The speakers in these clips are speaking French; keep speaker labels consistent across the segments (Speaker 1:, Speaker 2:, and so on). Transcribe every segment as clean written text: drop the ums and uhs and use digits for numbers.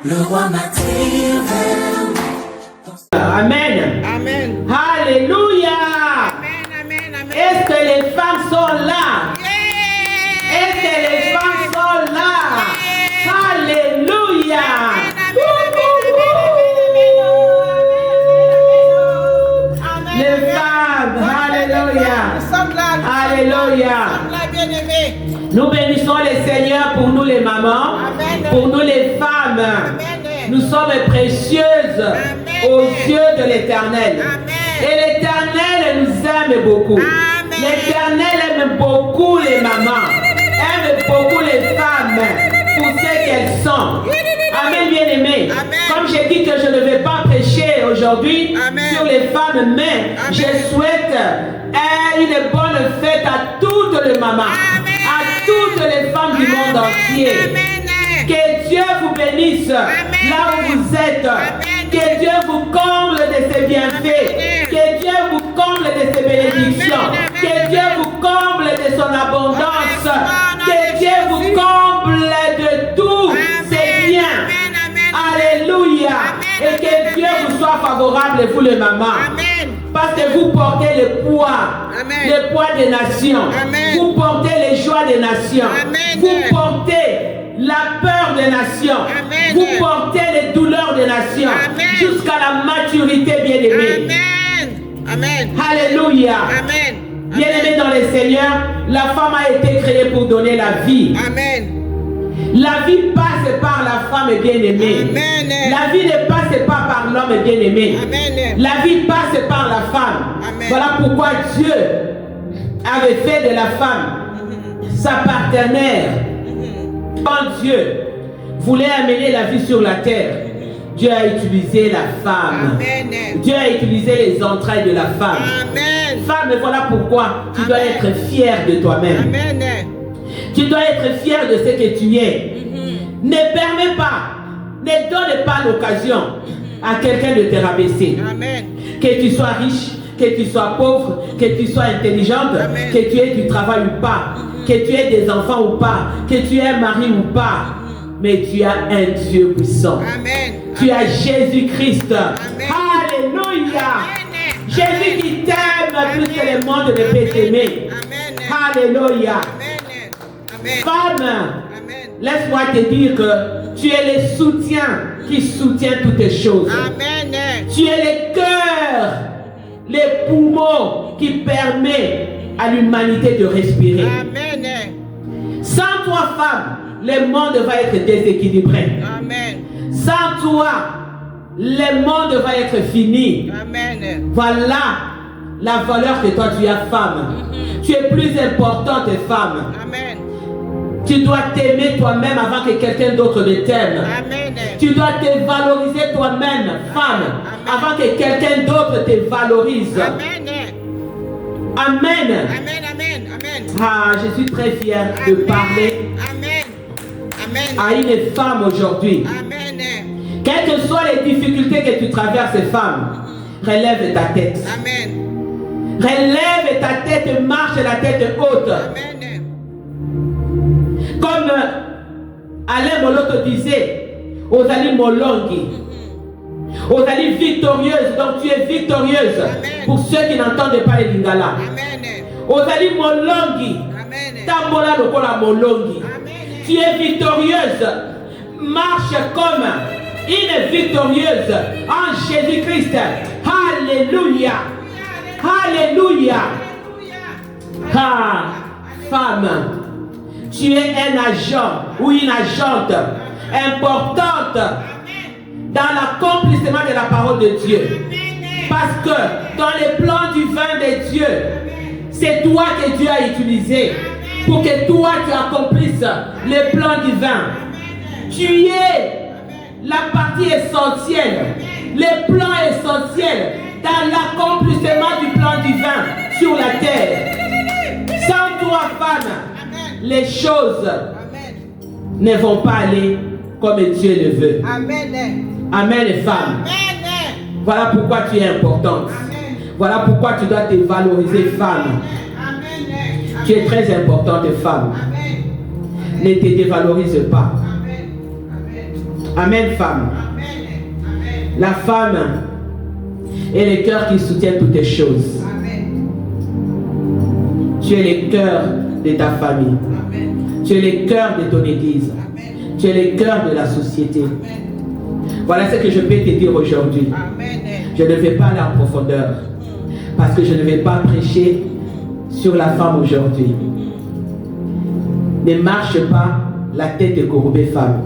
Speaker 1: Le roi m'attire vers lui.
Speaker 2: Amen.
Speaker 3: Amen.
Speaker 2: Alléluia.
Speaker 3: Amen, amen, amen.
Speaker 2: Est-ce que les femmes sont là?
Speaker 3: Yeah.
Speaker 2: Est-ce que les femmes sont là?
Speaker 3: Yeah.
Speaker 2: Alléluia. Les femmes, alléluia.
Speaker 3: Nous sommes là.
Speaker 2: Alléluia.
Speaker 3: Nous sommes là, bien-aimés.
Speaker 2: Nous bénissons le Seigneur pour nous les mamans,
Speaker 3: Amen.
Speaker 2: pour nous les femmes.
Speaker 3: Amen.
Speaker 2: Nous sommes précieuses
Speaker 3: Amen.
Speaker 2: aux yeux de l'Éternel.
Speaker 3: Amen.
Speaker 2: Et l'Éternel nous aime beaucoup.
Speaker 3: Amen.
Speaker 2: L'Éternel aime beaucoup les mamans, aime beaucoup les femmes pour ce qu'elles sont. Amen, bien-aimés.
Speaker 3: Amen.
Speaker 2: Comme j'ai dit que je ne vais pas prêcher aujourd'hui
Speaker 3: Amen.
Speaker 2: sur les femmes, mais
Speaker 3: Amen.
Speaker 2: je souhaite une bonne fête à toutes les mamans,
Speaker 3: Amen.
Speaker 2: à toutes les femmes du monde entier.
Speaker 3: Amen.
Speaker 2: Que Dieu vous bénisse
Speaker 3: Amen.
Speaker 2: là où vous êtes.
Speaker 3: Amen.
Speaker 2: Que Dieu vous comble de ses bienfaits.
Speaker 3: Amen.
Speaker 2: Que Dieu vous comble de ses bénédictions.
Speaker 3: Amen.
Speaker 2: Que Dieu vous comble de son abondance.
Speaker 3: Amen.
Speaker 2: Que Dieu vous comble de tout ses biens.
Speaker 3: Amen. Amen.
Speaker 2: Alléluia.
Speaker 3: Amen.
Speaker 2: Et que Dieu vous soit favorable, vous les mamans.
Speaker 3: Amen.
Speaker 2: Parce que vous portez le poids des nations.
Speaker 3: Amen.
Speaker 2: Vous portez les joies des nations.
Speaker 3: Amen.
Speaker 2: Vous portez la peur des nations.
Speaker 3: Amen.
Speaker 2: Vous portez les douleurs des nations.
Speaker 3: Amen.
Speaker 2: Jusqu'à la maturité, bien-aimée.
Speaker 3: Amen. Amen.
Speaker 2: Alléluia.
Speaker 3: Amen.
Speaker 2: Bien-aimée dans le Seigneur, la femme a été créée pour donner la vie.
Speaker 3: Amen.
Speaker 2: La vie passe par la femme bien-aimée.
Speaker 3: Amen.
Speaker 2: La vie ne passe pas par l'homme bien-aimé.
Speaker 3: Amen.
Speaker 2: La vie passe par la femme.
Speaker 3: Amen.
Speaker 2: Voilà pourquoi Dieu avait fait de la femme sa partenaire. Quand Dieu voulait amener la vie sur la terre, Dieu a utilisé la femme.
Speaker 3: Amen.
Speaker 2: Dieu a utilisé les entrailles de la femme.
Speaker 3: Amen.
Speaker 2: Femme, voilà pourquoi tu dois
Speaker 3: Amen.
Speaker 2: être fière de toi-même.
Speaker 3: Amen.
Speaker 2: Tu dois être fier de ce que tu es. Ne permets pas, ne donne pas l'occasion à quelqu'un de te rabaisser.
Speaker 3: Amen.
Speaker 2: Que tu sois riche, que tu sois pauvre, que tu sois intelligente,
Speaker 3: Amen.
Speaker 2: que tu aies du travail ou pas, que tu aies des enfants ou pas, que tu aies un mari ou pas. Mais tu as un Dieu puissant.
Speaker 3: Amen.
Speaker 2: Tu as Jésus-Christ.
Speaker 3: Amen.
Speaker 2: Alléluia.
Speaker 3: Amen.
Speaker 2: Jésus qui t'aime plus que le monde ne peut t'aimer.
Speaker 3: Amen.
Speaker 2: Alléluia.
Speaker 3: Amen. Amen.
Speaker 2: Femme,
Speaker 3: Amen.
Speaker 2: laisse-moi te dire que tu es le soutien qui soutient toutes les choses.
Speaker 3: Amen.
Speaker 2: Tu es le cœur, les poumons qui permet à l'humanité de respirer.
Speaker 3: Amen.
Speaker 2: Sans toi, femme, le monde va être déséquilibré.
Speaker 3: Amen.
Speaker 2: Sans toi, le monde va être fini.
Speaker 3: Amen.
Speaker 2: Voilà la valeur que toi tu as, femme. Tu es plus importante, femme.
Speaker 3: Amen.
Speaker 2: Tu dois t'aimer toi-même avant que quelqu'un d'autre ne t'aime.
Speaker 3: Amen.
Speaker 2: Tu dois te valoriser toi-même, femme, avant que quelqu'un d'autre te valorise.
Speaker 3: Amen.
Speaker 2: Amen.
Speaker 3: Amen. Amen. Amen.
Speaker 2: Ah, je suis très fière de parler
Speaker 3: Amen. Amen.
Speaker 2: à une femme aujourd'hui.
Speaker 3: Amen.
Speaker 2: Quelles que soient les difficultés que tu traverses, femme, relève ta tête.
Speaker 3: Amen.
Speaker 2: Relève ta tête, marche la tête haute.
Speaker 3: Amen.
Speaker 2: Comme Alain Moloto disait, Ozali Molongi. Ozali victorieuse, donc tu es victorieuse.
Speaker 3: Amen.
Speaker 2: Pour ceux qui n'entendent pas les lingala.
Speaker 3: Amen.
Speaker 2: Ozali Molongi.
Speaker 3: Amen.
Speaker 2: Tambola lokola Molongi.
Speaker 3: Amen.
Speaker 2: Tu es victorieuse. Marche comme une victorieuse en Jésus-Christ. Alléluia. Alléluia. Ah, femme, tu es un agent ou une agente importante dans l'accomplissement de la parole de Dieu. Parce que dans les plans divins de Dieu, c'est toi que Dieu a utilisé pour que toi tu accomplisses les plans divins. Tu es la partie essentielle, les plans essentiels dans l'accomplissement du plan divin sur la terre. Sans toi, femme, les choses ne vont pas aller comme Dieu le veut.
Speaker 3: Amen.
Speaker 2: Amen, femme.
Speaker 3: Amen.
Speaker 2: Voilà pourquoi tu es importante. Voilà pourquoi tu dois te valoriser, femme.
Speaker 3: Amen.
Speaker 2: Tu es très importante, femme.
Speaker 3: Amen.
Speaker 2: Ne te dévalorise pas. Amen, femme.
Speaker 3: Amen.
Speaker 2: La femme est le cœur qui soutient toutes les choses.
Speaker 3: Amen.
Speaker 2: Tu es le cœur de ta famille.
Speaker 3: Amen.
Speaker 2: Tu es le cœur de ton église.
Speaker 3: Amen.
Speaker 2: Tu es le cœur de la société.
Speaker 3: Amen.
Speaker 2: Voilà ce que je peux te dire aujourd'hui.
Speaker 3: Amen.
Speaker 2: Je ne vais pas aller en profondeur parce que je ne vais pas prêcher sur la femme aujourd'hui. Ne marche pas la tête courbée, femme.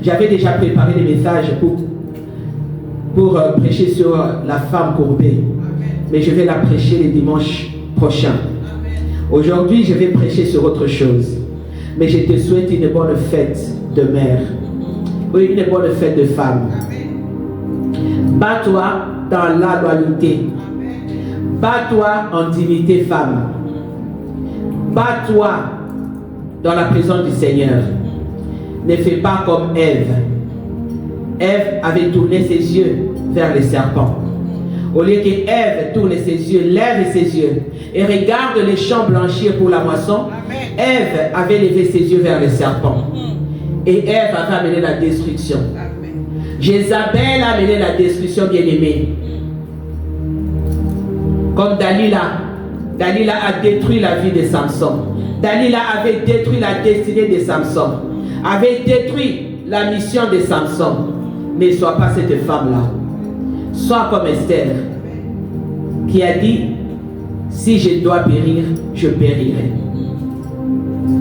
Speaker 2: J'avais déjà préparé des messages pour prêcher sur la femme courbée, mais je vais la prêcher le dimanche prochain. Aujourd'hui, je vais prêcher sur autre chose, mais je te souhaite une bonne fête de mère, oui, une bonne fête de femme. Bats-toi dans la loyauté. Bats-toi en dignité, femme. Bats-toi dans la présence du Seigneur. Ne fais pas comme Ève. Ève avait tourné ses yeux vers le serpent. Au lieu que Ève tourne ses yeux, lève ses yeux et regarde les champs blanchir pour la moisson, Ève avait levé ses yeux vers le serpent. Et Ève avait amené la destruction. Jézabel a amené la destruction, bien-aimée. Comme Dalila. Dalila a détruit la vie de Samson. Dalila avait détruit la destinée de Samson. Avait détruit la mission de Samson. Ne sois pas cette femme-là. Sois comme Esther, qui a dit, si je dois périr, je périrai.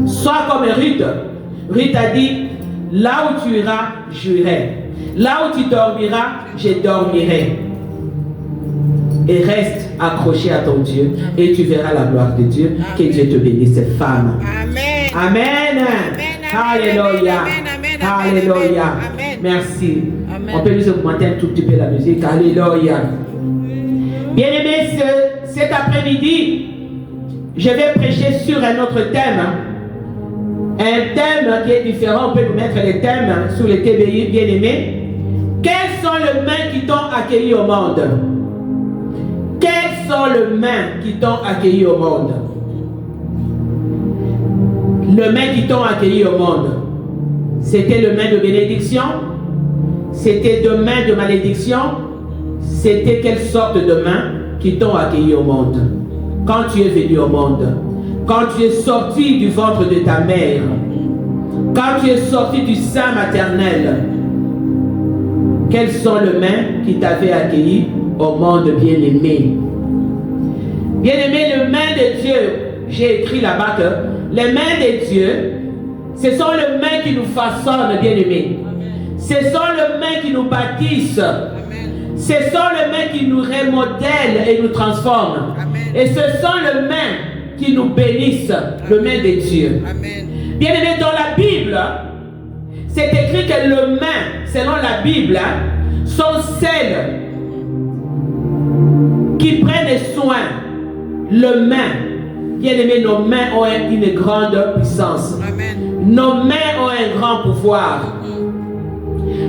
Speaker 2: Sois comme Ruth. Ruth a dit, là où tu iras, j'irai. Là où tu dormiras, je dormirai. Et reste accroché à ton Dieu et tu verras la gloire de Dieu. Amen. Que Dieu te bénisse, femme.
Speaker 3: Amen.
Speaker 2: Amen. Alléluia. Alléluia. Merci. Amen. On peut nous augmenter un tout petit peu la musique. Alléluia. Bien-aimés, cet après-midi, je vais prêcher sur un autre thème. Un thème qui est différent. On peut nous mettre les thèmes sur les TBI, bien-aimés. Quelles sont les mains qui t'ont accueilli au monde? Quelles sont les mains qui t'ont accueilli au monde? Les mains qui t'ont accueilli au monde, c'était les mains de bénédiction? C'était des mains de malédiction? C'était quelle sorte de mains qui t'ont accueilli au monde? Quand tu es venu au monde, quand tu es sorti du ventre de ta mère, quand tu es sorti du sein maternel, quelles sont les mains qui t'avaient accueilli au monde, bien-aimé? Bien-aimé, les mains de Dieu, j'ai écrit là-bas que les mains de Dieu, ce sont les mains qui nous façonnent, bien-aimé. Ce sont les mains qui nous bâtissent. Amen. Ce sont les mains qui nous remodèlent et nous transforment. Amen. Et ce sont les mains qui nous bénissent, les mains de Dieu. Bien-aimé, dans la Bible, c'est écrit que les mains, selon la Bible, sont celles qui prennent soin. Les mains, bien-aimé, nos mains ont une grande puissance. Amen. Nos mains ont un grand pouvoir.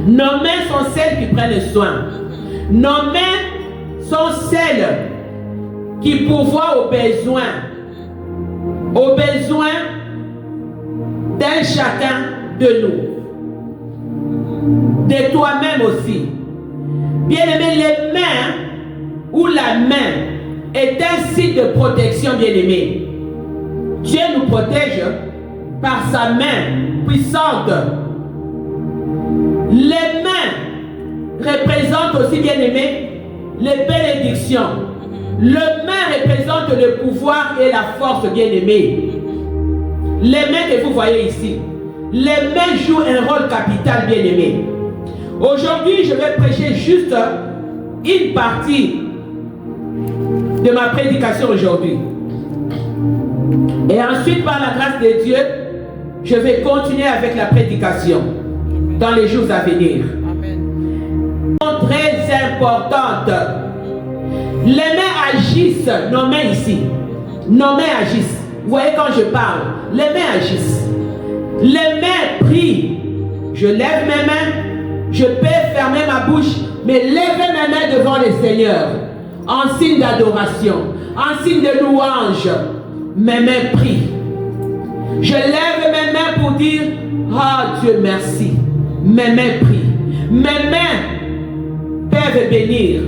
Speaker 2: Nos mains sont celles qui prennent soin. Nos mains sont celles qui pourvoient aux besoins d'un chacun de nous, de toi-même aussi. Bien-aimé, les mains ou la main est un site de protection, bien-aimé. Dieu nous protège par sa main puissante. Les mains représentent aussi, bien-aimé, les bénédictions. Les mains représentent le pouvoir et la force, bien-aimé. Les mains que vous voyez ici, les mains jouent un rôle capital, bien-aimé. Aujourd'hui, je vais prêcher juste une partie de ma prédication aujourd'hui. Et ensuite, par la grâce de Dieu, je vais continuer avec la prédication dans les jours à venir. Amen. Très importante. Les mains agissent, nos mains ici. Nos mains agissent. Vous voyez quand je parle, les mains agissent. Les mains prient. Je lève mes mains, je peux fermer ma bouche, mais lever mes mains devant le Seigneur, en signe d'adoration, en signe de louange. Mes mains prient. Je lève mes mains pour dire, oh Dieu merci. Mes mains prient. Mes mains peuvent bénir.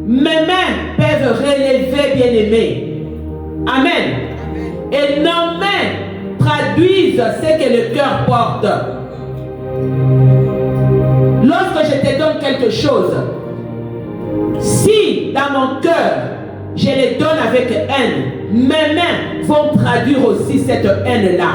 Speaker 2: Mes mains peuvent relever, bien-aimés. Amen. Et nos mains traduisent ce que le cœur porte. Lorsque je te donne quelque chose, si dans mon cœur, je les donne avec haine, mes mains vont traduire aussi cette haine-là.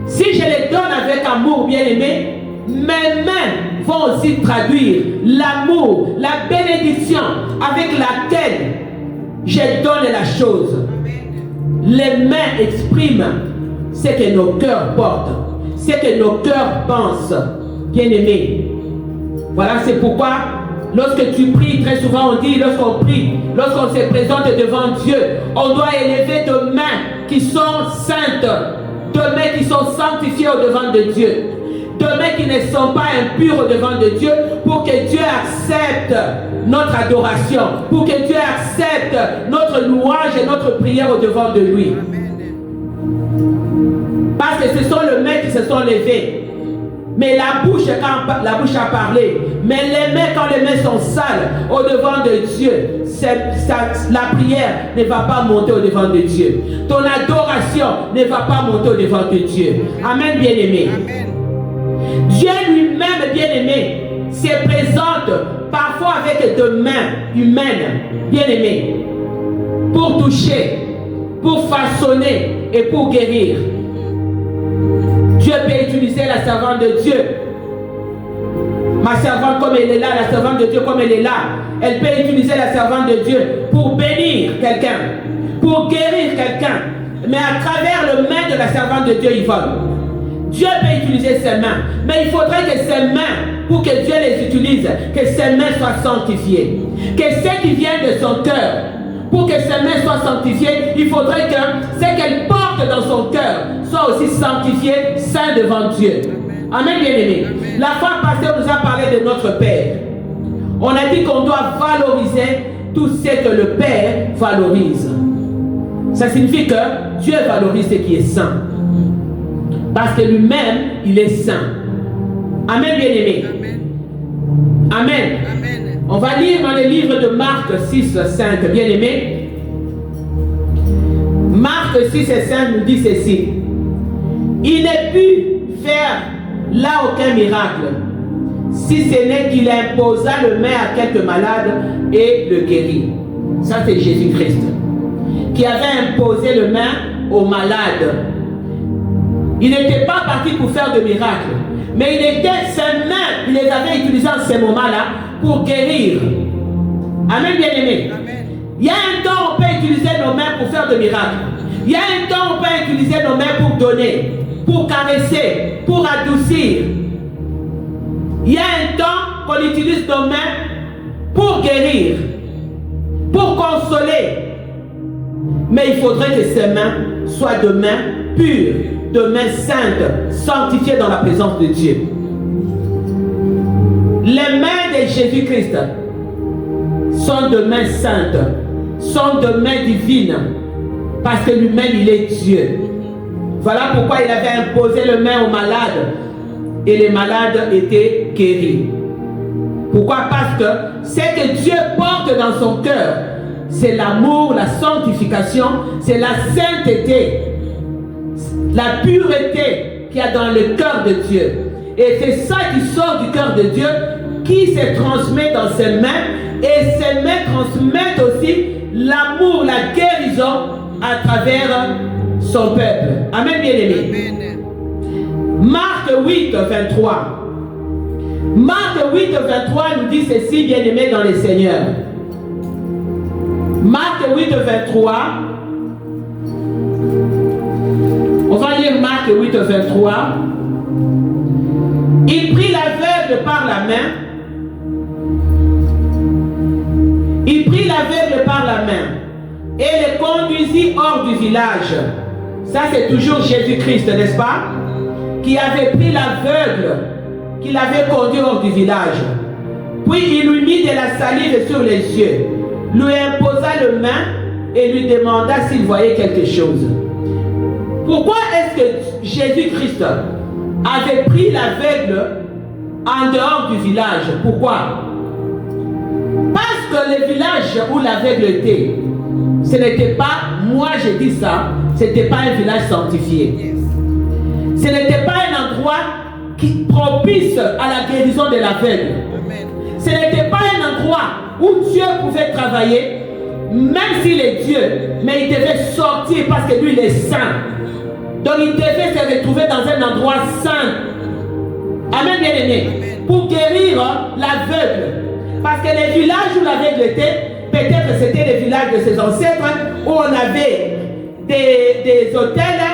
Speaker 2: Si je les donne avec amour, bien-aimé, mes mains vont aussi traduire l'amour, la bénédiction avec laquelle je donne la chose. Les mains expriment ce que nos cœurs portent, ce que nos cœurs pensent, bien-aimés. Voilà, c'est pourquoi lorsque tu pries, très souvent on dit, lorsqu'on prie, lorsqu'on se présente devant Dieu, on doit élever de mains qui sont saintes, de mains qui sont sanctifiées au devant de Dieu, de mains qui ne sont pas impures au devant de Dieu, pour que Dieu accepte notre adoration, pour que Dieu accepte notre louange et notre prière au devant de lui. Parce que ce sont les mains qui se sont levées. Mais la bouche, quand la bouche a parlé, mais les mains, quand les mains sont sales au devant de Dieu, la prière ne va pas monter au devant de Dieu. Ton adoration ne va pas monter au devant de Dieu. Amen, bien-aimé. Dieu lui-même, bien-aimé, se présente parfois avec des mains humaines, bien-aimées, pour toucher, pour façonner et pour guérir. Dieu peut utiliser la servante de Dieu. Ma servante comme elle est là, la servante de Dieu comme elle est là, elle peut utiliser la servante de Dieu pour bénir quelqu'un, pour guérir quelqu'un. Mais à travers le main de la servante de Dieu, Yvonne, Dieu peut utiliser ses mains. Mais il faudrait que ses mains, pour que Dieu les utilise, que ses mains soient sanctifiées. Que ce qui vient de son cœur, pour que ses mains soient sanctifiées, il faudrait que ce qu'elle porte dans son cœur soit aussi sanctifié, saint devant Dieu. Amen, bien-aimé. La fois passée, on nous a parlé de notre Père. On a dit qu'on doit valoriser tout ce que le Père valorise. Ça signifie que Dieu valorise ce qui est saint. Parce que lui-même, il est saint. Amen, bien-aimé. Amen. Amen. On va lire dans le livre de Marc 6, 5, bien-aimé. Marc 6 et 5 nous dit ceci. Il ne put faire là aucun miracle, si ce n'est qu'il imposa le main à quelques malades et le guérit. Ça, c'est Jésus-Christ qui avait imposé le main aux malades. Il n'était pas parti pour faire de miracles, mais il était ses mains, il les avait utilisées en ces moments-là pour guérir. Amen, bien-aimé. Il y a un temps où on peut utiliser nos mains pour faire de miracles. Il y a un temps où on peut utiliser nos mains pour donner, pour caresser, pour adoucir. Il y a un temps qu'on utilise nos mains pour guérir, pour consoler. Mais il faudrait que ces mains soient de mains pures, de mains saintes, sanctifiées dans la présence de Dieu. Les mains de Jésus-Christ sont de mains saintes, sont de mains divines, parce que lui-même, il est Dieu. Voilà pourquoi il avait imposé le main aux malades, et les malades étaient guéris. Pourquoi? Parce que ce que Dieu porte dans son cœur, c'est l'amour, la sanctification, c'est la sainteté, la pureté qu'il y a dans le cœur de Dieu. Et c'est ça qui sort du cœur de Dieu, qui se transmet dans ses mains, et ses mains transmettent aussi l'amour, la guérison à travers son peuple. Amen, bien-aimé. Marc 8, 23. Marc 8, 23 nous dit ceci, bien-aimé dans le Seigneur. Marc 8, 23. On va lire Marc 8, 23. Il prit l'aveugle par la main. Il prit l'aveugle par la main et le conduisit hors du village. Ça, c'est toujours Jésus-Christ, n'est-ce pas? Qui avait pris l'aveugle, qui l'avait conduit hors du village. Puis il lui mit de la salive sur les yeux, lui imposa le main et lui demanda s'il voyait quelque chose. Pourquoi est-ce que Jésus-Christ avait pris l'aveugle en dehors du village. Pourquoi? Parce que le village où l'aveugle était, ce n'était pas, moi j'ai dit ça, ce n'était pas un village sanctifié. Ce n'était pas un endroit qui propice à la guérison de l'aveugle. Ce n'était pas un endroit où Dieu pouvait travailler, même s'il est Dieu, mais il devait sortir parce que lui il est saint. Donc il devait se retrouver dans un endroit saint. Amen, bien-aimé. Pour guérir l'aveugle. Parce que les villages où l'aveugle était, peut-être que c'était les villages de ses ancêtres, où on avait des hôtels,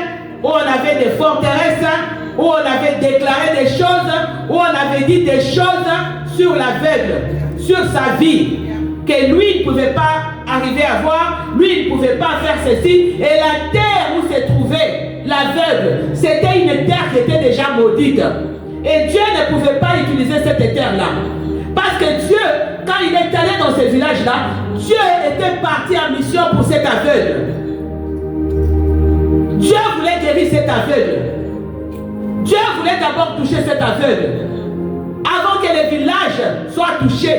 Speaker 2: où on avait des forteresses, où on avait déclaré des choses, où on avait dit des choses sur l'aveugle, sur sa vie, que lui ne pouvait pas arriver à voir, lui ne pouvait pas faire ceci, et la terre où se trouvait l'aveugle, c'était une terre qui était déjà maudite. Et Dieu ne pouvait pas utiliser cette terre-là. Parce que Dieu, quand il est allé dans ce village-là, Dieu était parti en mission pour cet aveugle. Dieu voulait guérir cet aveugle. Dieu voulait d'abord toucher cet aveugle. Avant que le village soit touché,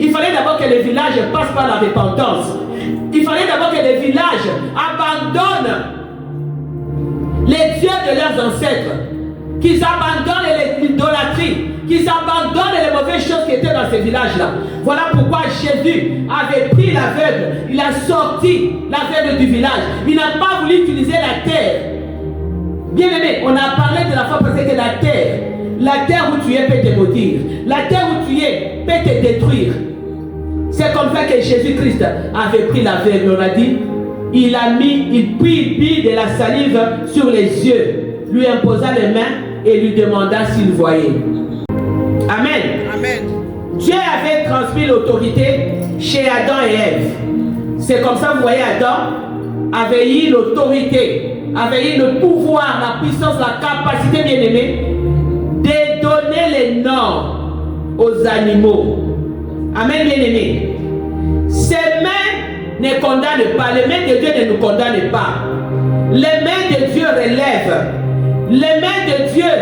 Speaker 2: il fallait d'abord que le village passe par la repentance. Il fallait d'abord que le village abandonne les dieux de leurs ancêtres, qu'ils abandonnent l'idolâtrie, qu'ils abandonnent les mauvaises choses qui étaient dans ces villages-là. Voilà pourquoi Jésus avait pris l'aveugle, il a sorti l'aveugle du village. Il n'a pas voulu utiliser la terre. Bien aimé, on a parlé de la fois passée que la terre où tu es peut te maudire, la terre où tu es peut te détruire. C'est comme ça que Jésus-Christ avait pris l'aveugle. On a dit, il prit de la salive sur les yeux, lui imposa les mains et lui demanda s'il voyait. Amen.
Speaker 3: Amen.
Speaker 2: Dieu avait transmis l'autorité chez Adam et Ève. C'est comme ça, vous voyez, Adam avait eu l'autorité, avait eu le pouvoir, la puissance, la capacité, bien aimée, de donner les noms aux animaux. Amen, bien aimé. Ces mains ne condamnent pas, les mains de Dieu ne nous condamnent pas. Les mains de Dieu relèvent. Les mains de Dieu,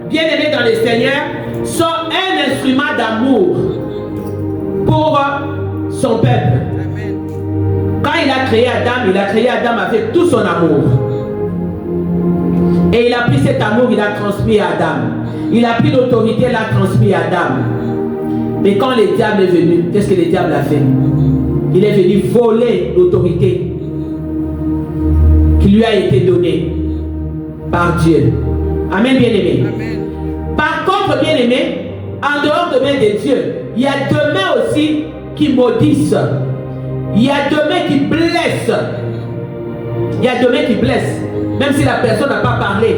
Speaker 2: bien aimés dans le Seigneur, sont un instrument d'amour pour son peuple. Quand il a créé Adam avec tout son amour. Et il a pris cet amour, il l'a transmis à Adam. Il a pris l'autorité, il l'a transmis à Adam. Mais quand le diable est venu, qu'est-ce que le diable a fait? Il est venu voler l'autorité qui lui a été donnée par Dieu. Amen, bien-aimé. Par contre, bien-aimé, en dehors de main de Dieu, il y a deux mains aussi qui maudissent. Il y a deux mains qui blessent. Il y a deux mains qui blessent. Même si la personne n'a pas parlé,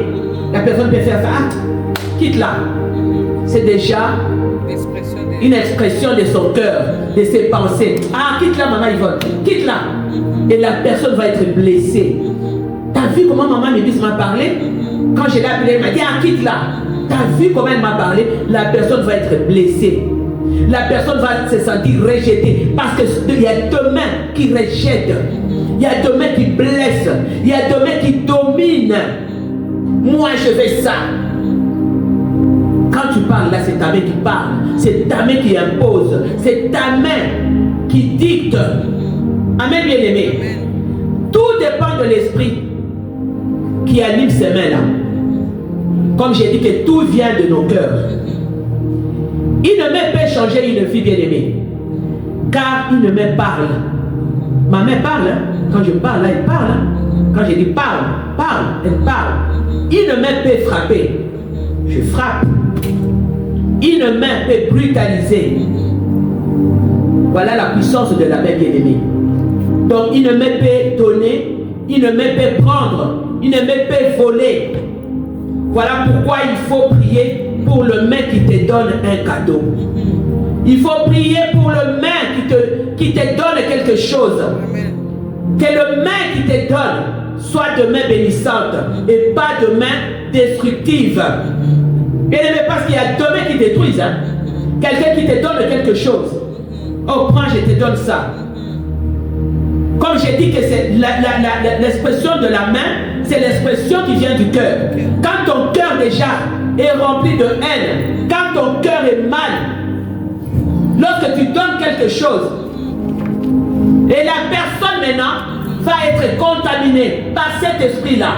Speaker 2: la personne peut faire ça. Ah, quitte-la. C'est déjà une expression de son cœur, de ses pensées. Ah, quitte-la, maman Yvonne. Quitte-la. Et la personne va être blessée. T'as vu comment maman Mébis m'a parlé? Quand je l'ai appelée, elle m'a dit, ah, quitte-la. T'as vu comment elle m'a parlé? La personne va être blessée. La personne va se sentir rejetée. Parce qu'il y a deux mains qui rejettent. Il y a deux mains qui blessent. Il y a deux mains qui dominent. Moi, je fais ça. Quand tu parles, là, c'est ta main qui parle. C'est ta main qui impose. C'est ta main qui dicte. Amen, bien-aimé. Tout dépend de l'esprit qui anime ces mains-là. Comme j'ai dit que tout vient de nos cœurs. Une main peut changer une vie, bien-aimée. Car une main parle. Ma main parle. Hein? Quand je parle, là, elle parle. Hein? Quand je dis parle, elle parle. Une main peut frapper. Je frappe. Une main peut brutaliser. Voilà la puissance de la main, bien-aimée. Donc, une main peut donner, une main peut prendre, une main peut voler. Voilà pourquoi il faut prier pour le main qui te donne un cadeau. Il faut prier pour le main qui te donne quelque chose. Que le main qui te donne soit de main bénissante et pas de main destructive. Bien aimé, parce qu'il y a deux mains qui détruisent. Hein? Quelqu'un qui te donne quelque chose. Oh, prends, je te donne ça. Comme j'ai dit que c'est l'expression de la main, c'est l'expression qui vient du cœur. Quand ton cœur déjà est rempli de haine, quand ton cœur est mal, lorsque tu donnes quelque chose, et la personne maintenant va être contaminée par cet esprit-là.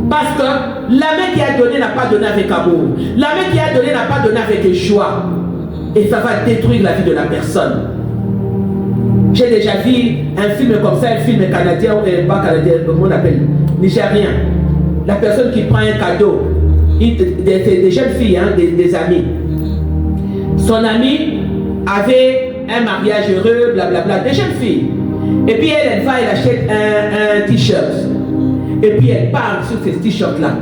Speaker 2: Parce que la main qui a donné n'a pas donné avec amour. La main qui a donné n'a pas donné avec joie. Et ça va détruire la vie de la personne. J'ai déjà vu un film comme ça, un film canadien, pas canadien, comment on appelle, nigérien. La personne qui prend un cadeau, des jeunes filles, hein, des amis. Son ami avait un mariage heureux, blablabla, des jeunes filles. Et puis elle va, elle achète un t-shirt. Et puis elle parle sur ces t-shirts-là.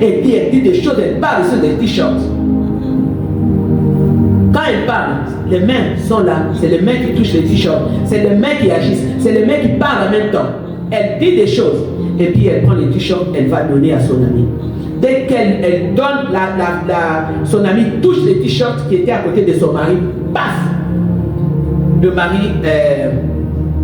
Speaker 2: Et puis elle dit des choses, elle parle sur des t-shirts. Quand elle parle, les mains sont là. C'est les mains qui touchent les t-shirts. C'est les mains qui agissent. C'est les mains qui parlent en même temps. Elle dit des choses. Et puis elle prend les t-shirts, elle va donner à son ami. Dès qu'elle donne, son ami touche les t-shirts qui étaient à côté de son mari, paf! Le mari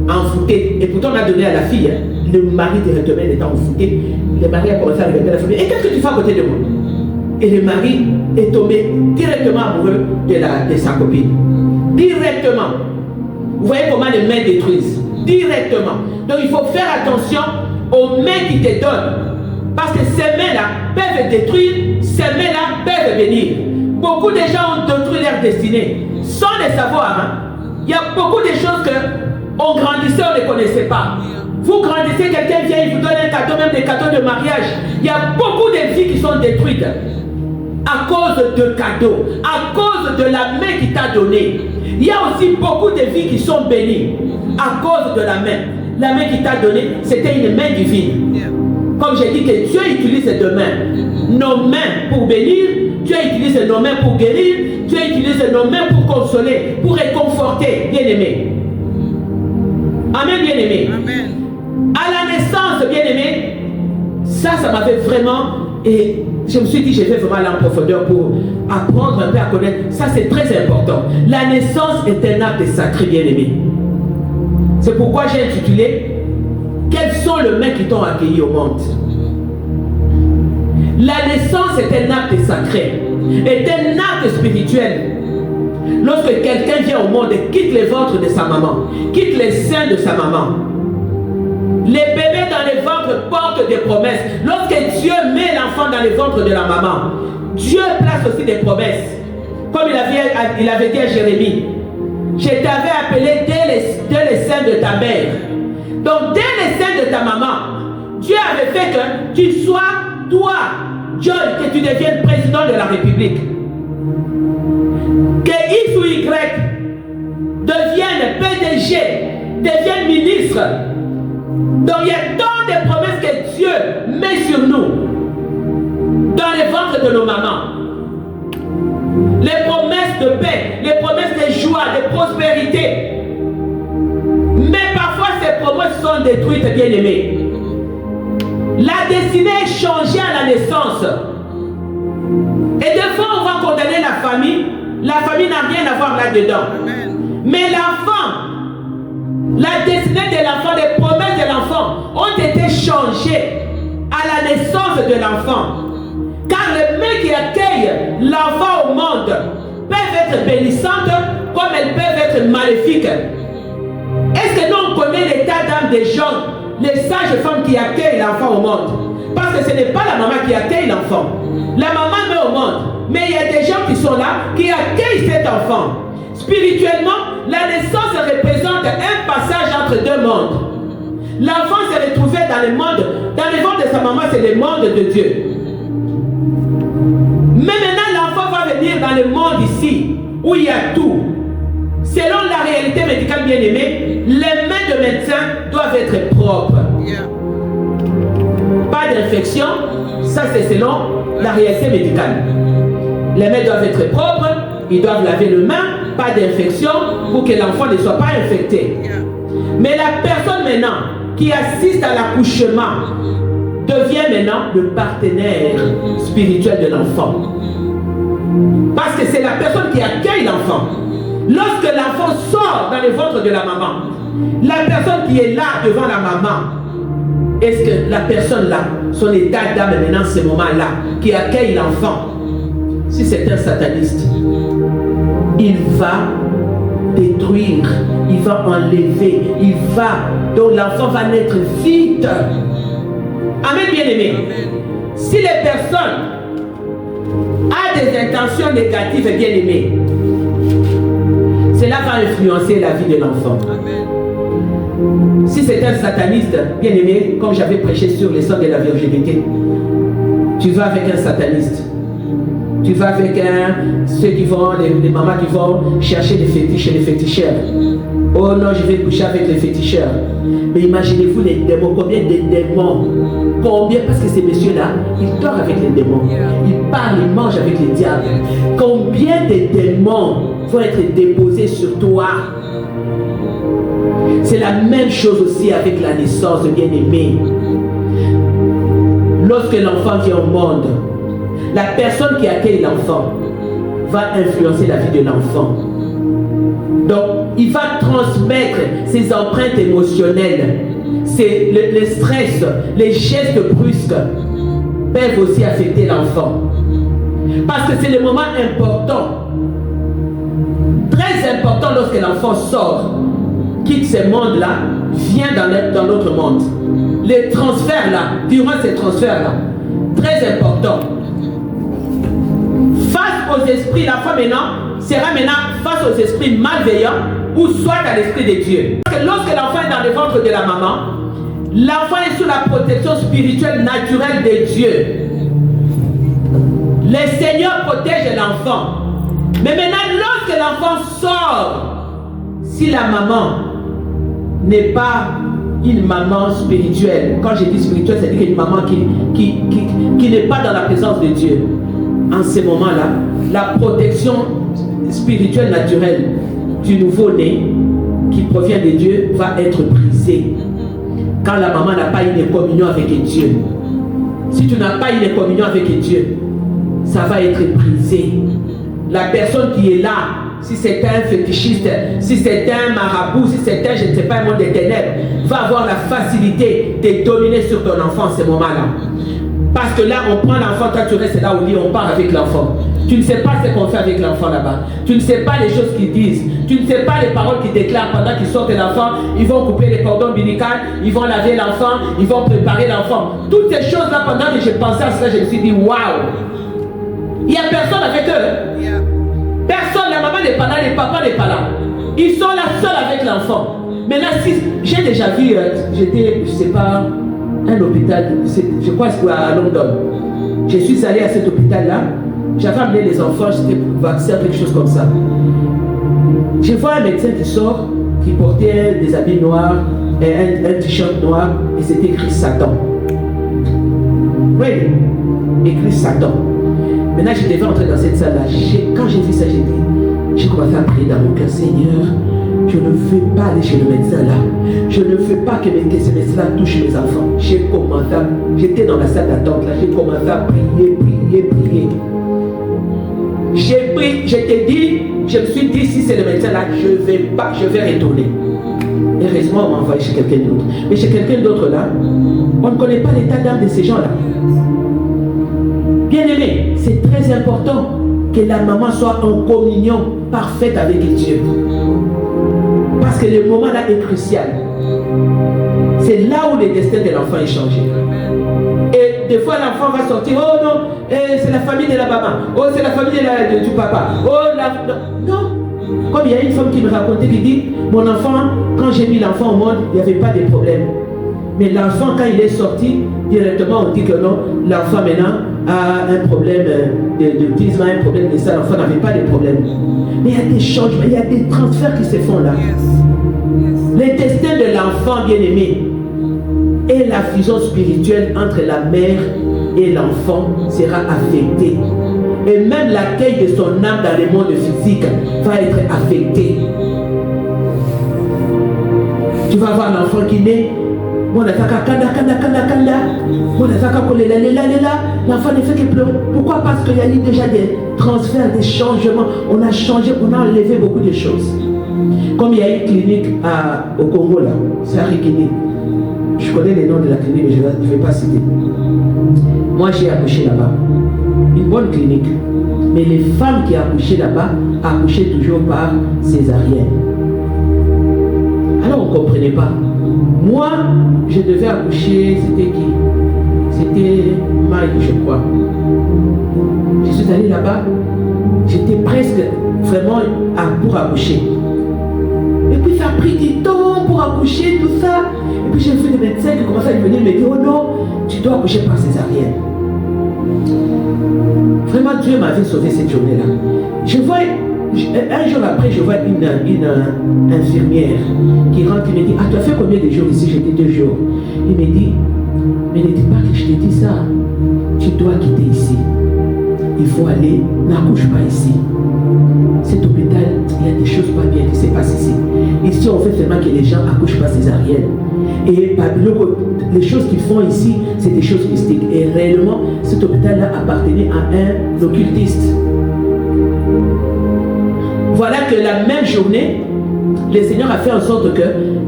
Speaker 2: envoûté. Et pourtant on a donné à la fille. Hein. Le mari directement était envoûté. Le mari a commencé à regarder la famille. Et qu'est-ce que tu fais à côté de moi? Et le mari est tombé directement amoureux de sa copine. Directement. Vous voyez comment les mains détruisent. Directement. Donc il faut faire attention aux mains qui te donnent. Parce que ces mains-là peuvent détruire, ces mains-là peuvent bénir. Beaucoup de gens ont détruit leur destinée sans le savoir. Hein. Il y a beaucoup de choses qu'on grandissait, on ne connaissait pas. Vous grandissez, quelqu'un vient, il vous donne un cadeau, même des cadeaux de mariage. Il y a beaucoup de vies qui sont détruites à cause de cadeaux, à cause de la main qui t'a donné. Il y a aussi beaucoup de vies qui sont bénies à cause de la main. La main qui t'a donné, c'était une main divine. Comme j'ai dit que Dieu utilise ses deux mains. Nos mains pour bénir, Dieu utilise nos mains pour guérir, Dieu utilise nos mains pour consoler, pour réconforter, bien-aimé. Amen, bien-aimé. Amen. À la naissance, bien-aimé, ça m'avait vraiment... Et je me suis dit, je vais vraiment aller en profondeur pour apprendre un peu à connaître. Ça, c'est très important. La naissance est un acte sacré, bien-aimé. C'est pourquoi j'ai intitulé quelles sont les mains qui t'ont accueilli au monde? La naissance est un acte sacré, est un acte spirituel. Lorsque quelqu'un vient au monde et quitte le ventre de sa maman, quitte les seins de sa maman, les bébés dans les ventres portent des promesses. Lorsque Dieu met l'enfant dans le ventre de la maman, Dieu place aussi des promesses. Comme il avait dit à Jérémie, je t'avais appelé dès les seins de ta mère. Donc dès les seins de ta maman, Dieu avait fait que tu sois, toi, John, que tu deviennes président de la République. Que X ou Y devienne PDG, devienne ministre. Donc il y a tant de promesses que Dieu met sur nous dans les ventres de nos mamans. Les promesses de paix, les promesses de joie, de prospérité. Mais parfois ces promesses sont détruites, bien-aimés. La destinée est changée à la naissance. Et des fois on va condamner la famille. La famille n'a rien à voir là-dedans. Mais l'enfant, la destinée de l'enfant, les promesses de l'enfant ont été changées à la naissance de l'enfant. Car les mains qui accueillent l'enfant au monde peuvent être bénissantes comme elles peuvent être maléfiques. Est-ce que nous on connaît l'état d'âme des gens, les sages femmes qui accueillent l'enfant au monde? Parce que ce n'est pas la maman qui accueille l'enfant. La maman met au monde. Mais il y a des gens qui sont là, qui accueillent cet enfant. Spirituellement, la naissance représente un passage entre deux mondes. L'enfant s'est retrouvé dans le monde, dans le ventre de sa maman, c'est le monde de Dieu. Mais maintenant, l'enfant va venir dans le monde ici, où il y a tout. Selon la réalité médicale bien-aimée, les mains de médecin doivent être propres. Pas d'infection, ça c'est selon la réalité médicale. Les mains doivent être propres, ils doivent laver les mains, pas d'infection, pour que l'enfant ne soit pas infecté. Mais la personne maintenant qui assiste à l'accouchement devient maintenant le partenaire spirituel de l'enfant. Parce que c'est la personne qui accueille l'enfant. Lorsque l'enfant sort dans le ventre de la maman, La personne qui est là devant la maman, est-ce que la personne là, son état d'âme maintenant, ce moment-là, qui accueille l'enfant, si c'est un sataniste, il va détruire, il va enlever, donc l'enfant va naître vite. Amen, bien-aimé. Si les personnes ont des intentions négatives, bien-aimé, cela va influencer la vie de l'enfant. Si c'est un sataniste, bien-aimé, comme j'avais prêché sur les sons de la virginité, tu vas avec un sataniste. Tu vas avec ceux qui vont, les mamans qui vont chercher des fétiches et les féticheurs. Oh non, je vais coucher avec les féticheurs. Mais imaginez-vous les démons, combien de démons, combien, parce que ces messieurs-là, ils dorment avec les démons. Ils parlent, ils mangent avec les diables. Combien de démons vont être déposés sur toi? C'est la même chose aussi avec la naissance de bien-aimé. Lorsque l'enfant vient au monde, la personne qui accueille l'enfant va influencer la vie de l'enfant. Donc, il va transmettre ses empreintes émotionnelles. Le stress, les gestes brusques peuvent aussi affecter l'enfant. Parce que c'est le moment important, très important lorsque l'enfant sort, quitte ce monde-là, vient dans notre monde. Les transferts-là, durant ces transferts-là, très important. Face aux esprits, l'enfant maintenant sera face aux esprits malveillants ou soit à l'esprit de Dieu. Parce que lorsque l'enfant est dans le ventre de la maman, l'enfant est sous la protection spirituelle naturelle de Dieu. Le Seigneur protège l'enfant. Mais maintenant, lorsque l'enfant sort, si la maman n'est pas une maman spirituelle, quand je dis spirituelle, c'est-à-dire une maman qui n'est pas dans la présence de Dieu, en ce moment-là, la protection spirituelle naturelle du nouveau-né qui provient de Dieu va être brisée. Quand la maman n'a pas une communion avec Dieu, si tu n'as pas une communion avec Dieu, ça va être brisé. La personne qui est là, si c'est un fétichiste, si c'est un marabout, si c'est un, je ne sais pas, un monde des ténèbres, va avoir la facilité de dominer sur ton enfant en ce moment-là. Parce que là, on prend l'enfant, toi tu restes là au lit, on part avec l'enfant. Tu ne sais pas ce qu'on fait avec l'enfant là-bas. Tu ne sais pas les choses qu'ils disent. Tu ne sais pas les paroles qu'ils déclarent pendant qu'ils sortent l'enfant. Ils vont couper les cordons ombilicaux, ils vont laver l'enfant, ils vont préparer l'enfant. Toutes ces choses-là, pendant que j'ai pensé à cela, je me suis dit, waouh! Il n'y a personne avec eux. Personne, la maman n'est pas là, le papa n'est pas là. Ils sont là seuls avec l'enfant. Mais là, si, j'ai déjà vu, j'étais, je ne sais pas, un hôpital, je crois que c'est à London. Je suis allé à cet hôpital-là, j'avais amené les enfants, j'étais pour vacciner, quelque chose comme ça. Je vois un médecin qui sort, qui portait des habits noirs, et un t-shirt noir, et c'était écrit Satan. Oui, écrit Satan. Maintenant, je devais entrer dans cette salle-là. Quand j'ai vu ça, j'ai commencé à prier dans mon cœur, Seigneur, je ne veux pas aller chez le médecin là. Je ne veux pas que ce médecin-là touche mes enfants. J'étais dans la salle d'attente là, j'ai commencé à prier. J'ai pris, je me suis dit, si c'est le médecin là, je vais retourner. Heureusement, on m'a envoyé chez quelqu'un d'autre. Mais chez quelqu'un d'autre là, on ne connaît pas l'état d'âme de ces gens-là. Bien aimé, c'est très important que la maman soit en communion parfaite avec Dieu. Parce que le moment là est crucial. C'est là où le destin de l'enfant est changé. Et des fois l'enfant va sortir, oh non, c'est la famille de la maman, oh c'est la famille du papa, oh non. Comme il y a une femme qui me racontait, qui dit, mon enfant, quand j'ai mis l'enfant au monde, il n'y avait pas de problème. Mais l'enfant, quand il est sorti, directement on dit que non, l'enfant maintenant a un problème d'autisme, un problème de ça, l'enfant n'avait pas de problème. Mais il y a des changements, il y a des transferts qui se font là. Le destin de l'enfant bien-aimé et la fusion spirituelle entre la mère et l'enfant sera affectée. Et même l'accueil de son âme dans le monde physique va être affecté. Tu vas voir l'enfant qui naît. L'enfant ne fait que pleurer. Pourquoi? Parce qu'il y a eu déjà des transferts, des changements. On a changé, on a enlevé beaucoup de choses. Comme il y a une clinique au Congo là, c'est à Rikini. Je connais les noms de la clinique, mais je ne vais pas citer. Moi, j'ai accouché là-bas. Une bonne clinique. Mais les femmes qui accouchaient là-bas accouchaient toujours par césarienne. Alors, on ne comprenait pas. Moi, je devais accoucher, c'était qui? C'était Mike, je crois. Je suis allé là-bas. J'étais presque vraiment pour accoucher. Et puis ça a pris du temps pour accoucher, tout ça. Et puis j'ai vu des médecins qui commençaient à venir me dire, oh non, tu dois accoucher par césarienne. Vraiment, Dieu m'avait sauvé cette journée-là. Un jour après, je vois une infirmière qui rentre et me dit, ah, tu as fait combien de jours ici? J'ai dit 2 jours. Il me dit, mais ne dis pas que je t'ai dit ça. Tu dois quitter ici. Il faut aller, n'accouche pas ici. Cet hôpital, il y a des choses pas bien qui se passent ici. Ici, on fait seulement que les gens accouchent pas césarienne. Et les choses qu'ils font ici, c'est des choses mystiques. Et réellement, cet hôpital-là appartenait à un occultiste. Voilà que la même journée, le Seigneur a fait en sorte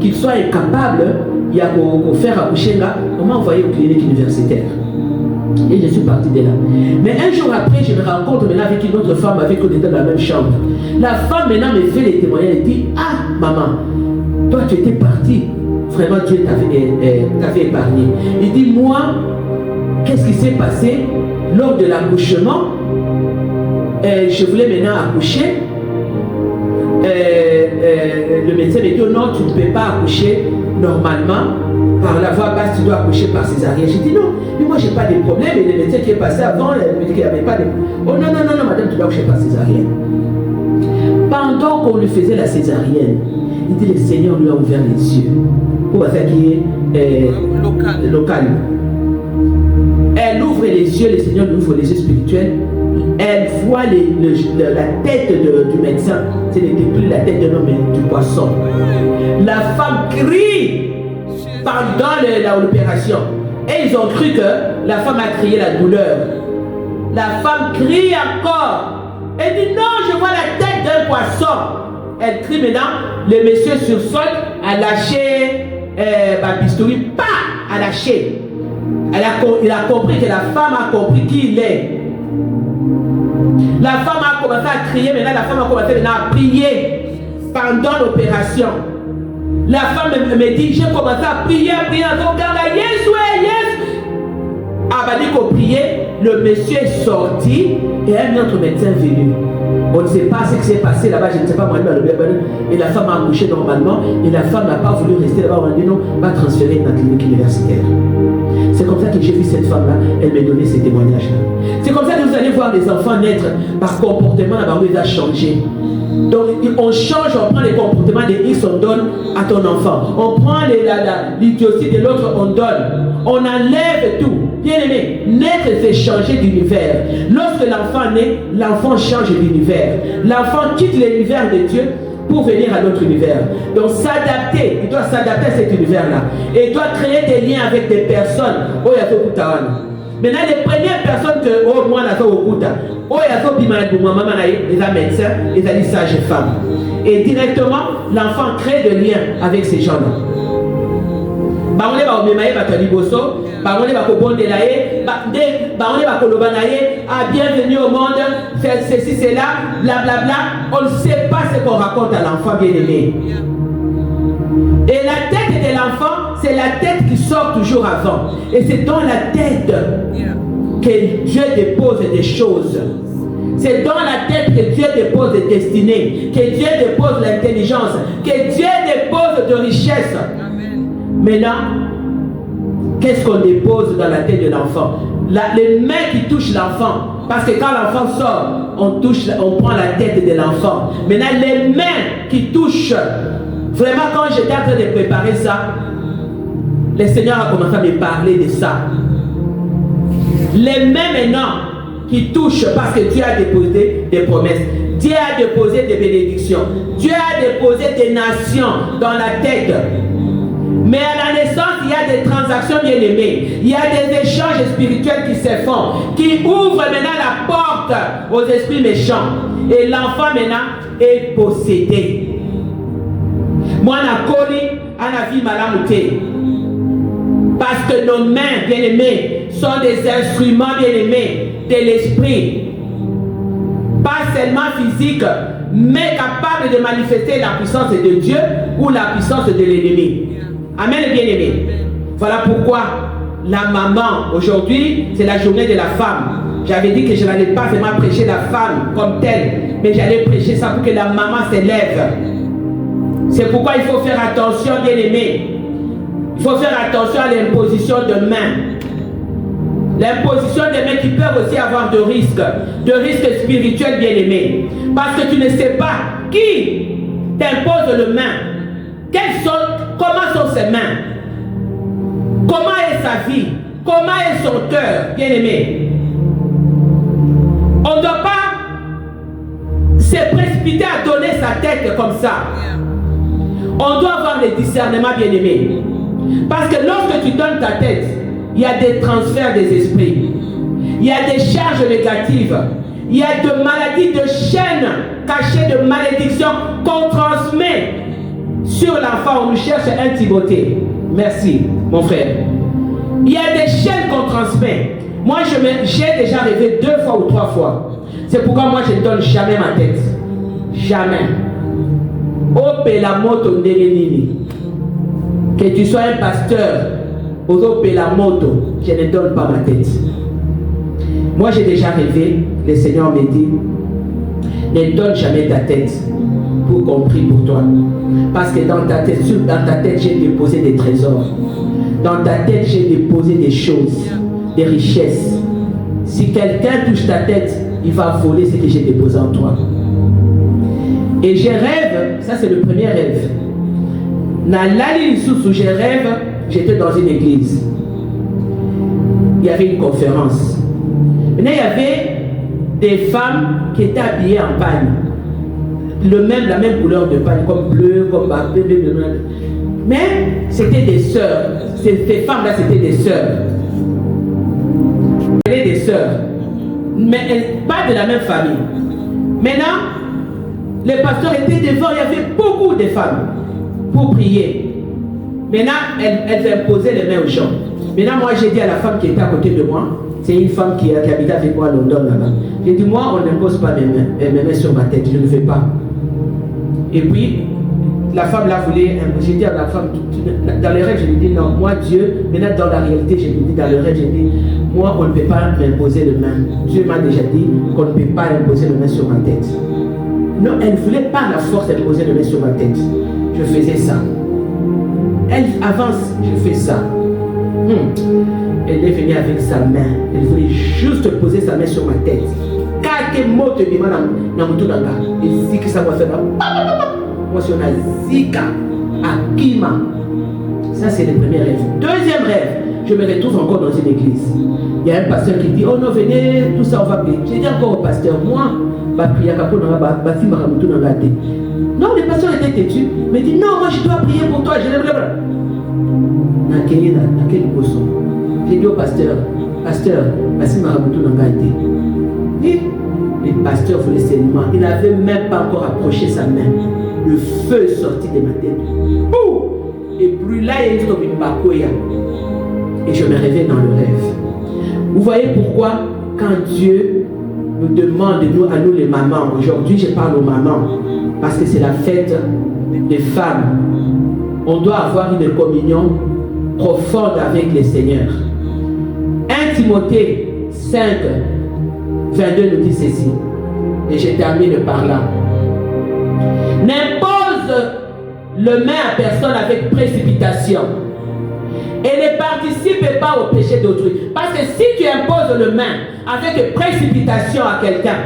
Speaker 2: qu'il soit incapable de faire accoucher là. On m'a envoyé aux cliniques universitaires. Et je suis parti de là. Mais un jour après, je me rencontre maintenant avec une autre femme avec qui on était dans la même chambre. La femme maintenant me fait les témoignages. Elle dit, ah maman, toi tu étais partie. Vraiment Dieu t'avait épargné. Il dit, moi, qu'est-ce qui s'est passé lors de l'accouchement? Je voulais maintenant accoucher. Le médecin me dit, oh non, tu ne peux pas accoucher normalement. Par la voie basse, tu dois accoucher par césarienne. J'ai dit non, mais moi j'ai pas de problème. Et le médecin qui est passé avant, il me dit qu'il n'y avait pas de problème. Oh non, non, non, non, madame, tu dois accoucher par césarienne. Pendant qu'on lui faisait la césarienne, il dit le Seigneur lui a ouvert les yeux. Pour ça qui est local. Elle ouvre les yeux, le Seigneur lui ouvre les yeux spirituels. Elle voit la tête du médecin. Ce n'était plus la tête de l'homme, mais du poisson. La femme crie pendant l'opération. Et ils ont cru que la femme a crié la douleur. La femme crie encore. Elle dit non, je vois la tête d'un poisson. Elle crie maintenant. Le monsieur sursaute, a lâché bistouri, a lâché. Il a compris que la femme a compris qui il est. La femme a commencé à crier, maintenant la femme a commencé à prier pendant l'opération. La femme me dit, j'ai commencé à prier, regarde, yes, ouais, yes. Ah, bah, dit qu'on priait, le monsieur est sorti et un autre médecin est venu. On ne sait pas ce qui s'est passé là-bas, je ne sais pas, moi, et la femme a accouché normalement, et la femme n'a pas voulu rester là-bas, on a dit non, va transférer dans la clinique universitaire. C'est comme ça que j'ai vu cette femme-là, elle m'a donné ces témoignages-là. C'est comme ça que vous allez voir les enfants naître par comportement, là-bas où il a changé. Donc on change, on prend les comportements de X, on donne à ton enfant. On prend l'idiotie de l'autre, on donne. On enlève tout. Bien aimé, naître c'est changer d'univers. Lorsque l'enfant naît, l'enfant change d'univers. L'enfant quitte l'univers de Dieu pour venir à notre univers. Donc s'adapter, il doit s'adapter à cet univers-là. Et il doit créer des liens avec des personnes. Oh, il y a tout maintenant, les premières personnes que oh, moi, je suis au Kouta, oh, il y a tout les médecins, les sages-femmes. Et directement, l'enfant crée des liens avec ces gens-là. Bienvenue au monde, ceci, c'est là, blablabla. On ne sait pas ce qu'on raconte à l'enfant bien-aimé. Et la tête de l'enfant, c'est la tête qui sort toujours avant. Et c'est dans la tête que Dieu dépose des choses. C'est dans la tête que Dieu dépose des destinées, que Dieu dépose l'intelligence, que Dieu dépose de richesse. Maintenant, qu'est-ce qu'on dépose dans la tête de l'enfant? Les mains qui touchent l'enfant. Parce que quand l'enfant sort, on prend la tête de l'enfant. Maintenant, les mains qui touchent. Vraiment, quand j'étais en train de préparer ça, le Seigneur a commencé à me parler de ça. Les mains maintenant qui touchent parce que Dieu a déposé des promesses. Dieu a déposé des bénédictions. Dieu a déposé des nations dans la tête. Mais à la naissance, il y a des transactions bien aimées. Il y a des échanges spirituels qui se font, qui ouvrent maintenant la porte aux esprits méchants. Et l'enfant maintenant est possédé. Moi, Nakoli, Anavi Malamute. Parce que nos mains, bien-aimés, sont des instruments, bien-aimés, de l'esprit. Pas seulement physique, mais capable de manifester la puissance de Dieu ou la puissance de l'ennemi. Amen, bien-aimés. Voilà pourquoi la maman, aujourd'hui, c'est la journée de la femme. J'avais dit que je n'allais pas vraiment prêcher la femme comme telle, mais j'allais prêcher ça pour que la maman s'élève. C'est pourquoi il faut faire attention, bien-aimés. Il faut faire attention à l'imposition de main. L'imposition de main qui peut aussi avoir de risques spirituels, bien-aimés. Parce que tu ne sais pas qui t'impose le main. Comment sont ses mains? Comment est sa vie? Comment est son cœur, bien-aimé? On ne doit pas se précipiter à donner sa tête comme ça. On doit avoir le discernement, bien-aimé. Parce que lorsque tu donnes ta tête, il y a des transferts des esprits. Il y a des charges négatives. Il y a de maladies, de chaînes cachées de malédiction qu'on transmet sur l'enfant. On nous cherche un Timothée. Merci, mon frère. Il y a des chaînes qu'on transmet. Moi, j'ai déjà rêvé 2 fois ou 3 fois. C'est pourquoi moi, je ne donne jamais ma tête. Jamais. Que tu sois un pasteur, je ne donne pas ma tête. Moi, j'ai déjà rêvé. Le Seigneur me dit, ne donne jamais ta tête pour qu'on prie pour toi. Parce que dans ta tête, j'ai déposé des trésors. Dans ta tête, j'ai déposé des choses, des richesses. Si quelqu'un touche ta tête, il va voler ce que j'ai déposé en toi. Et je rêve, ça c'est le premier rêve. Dans l'année où je rêve, j'étais dans une église. Il y avait une conférence. Maintenant, il y avait des femmes qui étaient habillées en pagne. La même couleur de pagne, comme bleu, comme bleu. Mais c'était des sœurs. Ces femmes-là, c'était des sœurs. Des sœurs. Mais pas de la même famille. Maintenant, les pasteurs étaient devant, il y avait beaucoup de femmes pour prier. Maintenant, elles imposaient les mains aux gens. Maintenant, moi, j'ai dit à la femme qui était à côté de moi, c'est une femme qui habite avec moi à London là-bas. J'ai dit, moi, on n'impose pas mes mains sur ma tête, je ne le fais pas. Et puis, la femme là voulait, j'ai dit à la femme, dans les rêves, je lui dis, non, moi, Dieu, maintenant dans la réalité, je lui dis, dans le rêve, je lui dis, moi, on ne peut pas m'imposer les mains. Dieu m'a déjà dit qu'on ne peut pas imposer les mains sur ma tête. Non, elle ne voulait pas la force d'imposer les mains sur ma tête. Je faisais ça. Elle avance, je fais ça. Elle est venue avec sa main. Elle voulait juste poser sa main sur ma tête. Quelques mots te demandent dans mon tour d'anga. Et si que ça va faire, moi sur la zika, akima. Ça c'est le premier rêve. Deuxième rêve, je me retrouve encore dans une église. Il y a un pasteur qui dit, oh non, venez, tout ça on va prier. J'ai dit encore au pasteur, moi, va prier non, le pasteur était têtu. Il me dit, non, moi je dois prier pour toi. J'ai dit au pasteur, voici Maraboutou Nangate. Le pasteur voulait seulement, il n'avait même pas encore approché sa main. Le feu est sorti de ma tête. Et brûla et je me réveille dans le rêve. Vous voyez pourquoi, quand Dieu nous demande, à nous les mamans, aujourd'hui je parle aux mamans, parce que c'est la fête des femmes, on doit avoir une communion profonde avec le Seigneur. 1 Timothée 5, 22 nous dit ceci, et je termine par là. N'impose le main à personne avec précipitation et ne participe pas au péché d'autrui. Parce que si tu imposes le main avec précipitation à quelqu'un,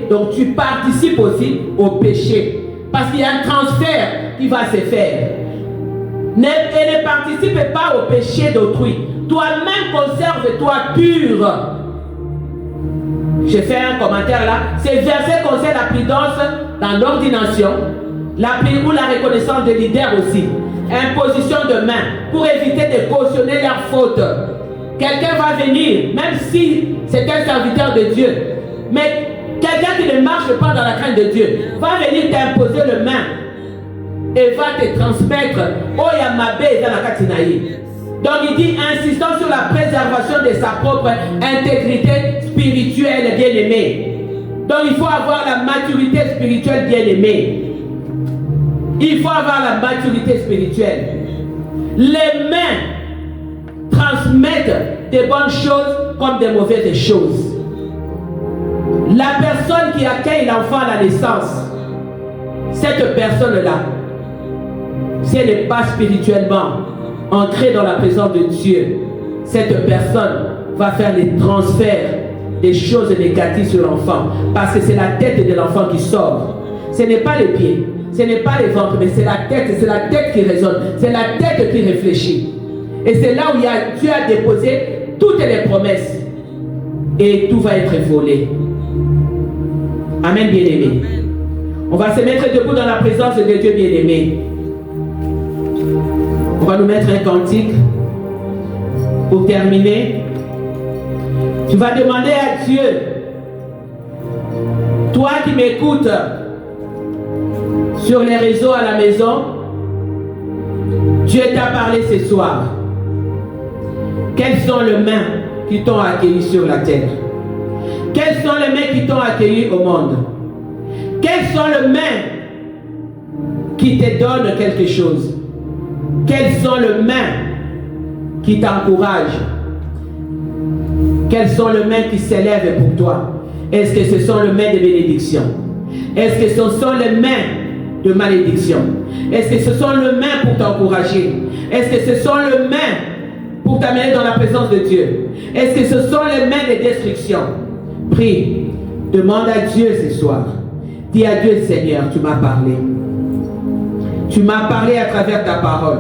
Speaker 2: donc tu participes aussi au péché. Parce qu'il y a un transfert qui va se faire. Et ne participe pas au péché d'autrui. Toi-même conserve-toi pur. J'ai fait un commentaire là. Ces versets concernent la prudence dans l'ordination, ou la reconnaissance des leaders aussi. Imposition de main pour éviter de cautionner leurs fautes. Quelqu'un va venir, même si c'est un serviteur de Dieu, mais Quelqu'un qui ne marche pas dans la crainte de Dieu va venir t'imposer le main et va te transmettre Oyamabe dans la Katinaï. Donc il dit, insistant sur la préservation de sa propre intégrité spirituelle bien-aimée. Donc il faut avoir la maturité spirituelle bien-aimée. Il faut avoir la maturité spirituelle. Les mains transmettent des bonnes choses comme des mauvaises choses. La personne qui accueille l'enfant à la naissance, cette personne-là, si elle n'est pas spirituellement ancrée dans la présence de Dieu, cette personne va faire les transferts des choses négatives sur l'enfant, parce que c'est la tête de l'enfant qui sort. Ce n'est pas les pieds, ce n'est pas les ventres, mais c'est la tête qui résonne, c'est la tête qui réfléchit. Et c'est là où Dieu a déposé toutes les promesses. Et tout va être volé. Amen, bien-aimé. On va se mettre debout dans la présence de Dieu, bien-aimé. On va nous mettre un cantique pour terminer. Tu vas demander à Dieu, toi qui m'écoutes sur les réseaux à la maison, Dieu t'a parlé ce soir. Quelles sont les mains qui t'ont accueilli sur la terre? Quelles sont les mains qui t'ont accueilli au monde? Quelles sont les mains qui te donnent quelque chose? Quelles sont les mains qui t'encouragent? Quelles sont les mains qui s'élèvent pour toi? Est-ce que ce sont les mains de bénédiction? Est-ce que ce sont les mains de malédiction? Est-ce que ce sont les mains pour t'encourager? Est-ce que ce sont les mains pour t'amener dans la présence de Dieu? Est-ce que ce sont les mains de destruction? Prie, demande à Dieu ce soir. Dis à Dieu, Seigneur, tu m'as parlé. Tu m'as parlé à travers ta parole.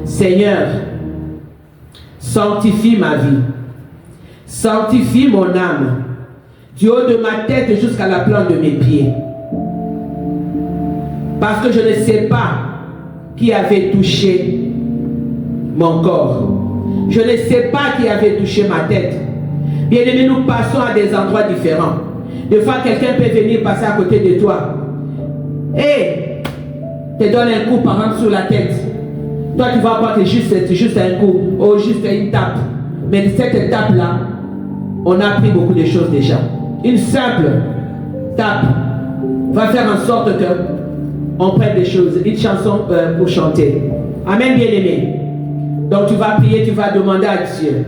Speaker 2: Seigneur, sanctifie ma vie. Sanctifie mon âme. Du haut de ma tête jusqu'à la plante de mes pieds. Parce que je ne sais pas qui avait touché mon corps. Je ne sais pas qui avait touché ma tête. Bien aimé, nous passons à des endroits différents. Des fois, quelqu'un peut venir passer à côté de toi et te donne un coup par exemple sur la tête. Toi, tu vas croire que c'est juste un coup ou juste une tape. Mais cette tape-là, on a appris beaucoup de choses déjà. Une simple tape va faire en sorte que on prenne des choses, une chanson pour chanter. Amen, bien-aimé. Donc tu vas prier, tu vas demander à Dieu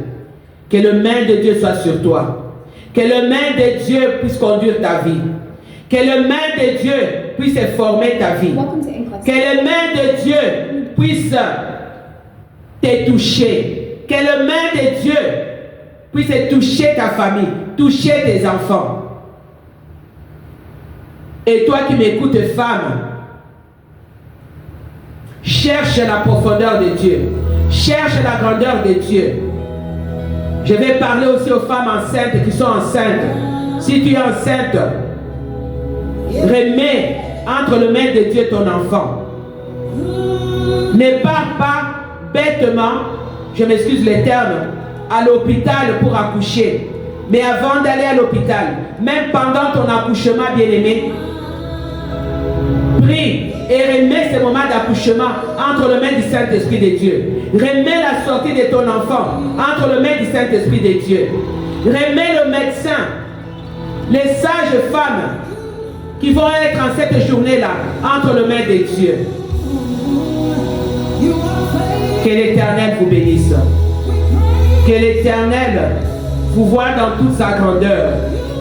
Speaker 2: que le main de Dieu soit sur toi. Que le main de Dieu puisse conduire ta vie. Que le main de Dieu puisse former ta vie. Que le main de Dieu puisse te toucher. Que le main de Dieu puisse toucher ta famille, toucher tes enfants. Et toi qui m'écoutes, femme, cherche la profondeur de Dieu. Cherche la grandeur de Dieu. Je vais parler aussi aux femmes enceintes qui sont enceintes. Si tu es enceinte, remets entre les mains de Dieu ton enfant. Ne pars pas bêtement, je m'excuse les termes, à l'hôpital pour accoucher. Mais avant d'aller à l'hôpital, même pendant ton accouchement, bien-aimé, prie et remets ce moment d'accouchement entre les mains du Saint-Esprit de Dieu. Remets la sortie de ton enfant entre les mains du Saint-Esprit de Dieu. Remets le médecin, les sages femmes qui vont être en cette journée-là entre les mains de Dieu. Que l'Éternel vous bénisse. Que l'Éternel vous voit dans toute sa grandeur.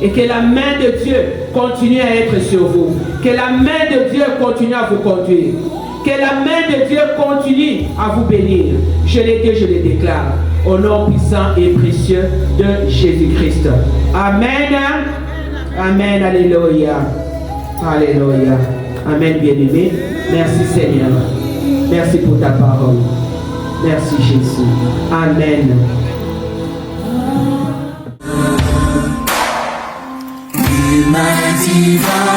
Speaker 2: Et que la main de Dieu continue à être sur vous. Que la main de Dieu continue à vous conduire. Que la main de Dieu continue à vous bénir. Je l'ai dit, je le déclare. Au nom puissant et précieux de Jésus-Christ. Amen. Amen. Alléluia. Alléluia. Amen, bien-aimé. Merci Seigneur. Merci pour ta parole. Merci Jésus. Amen.
Speaker 1: My divine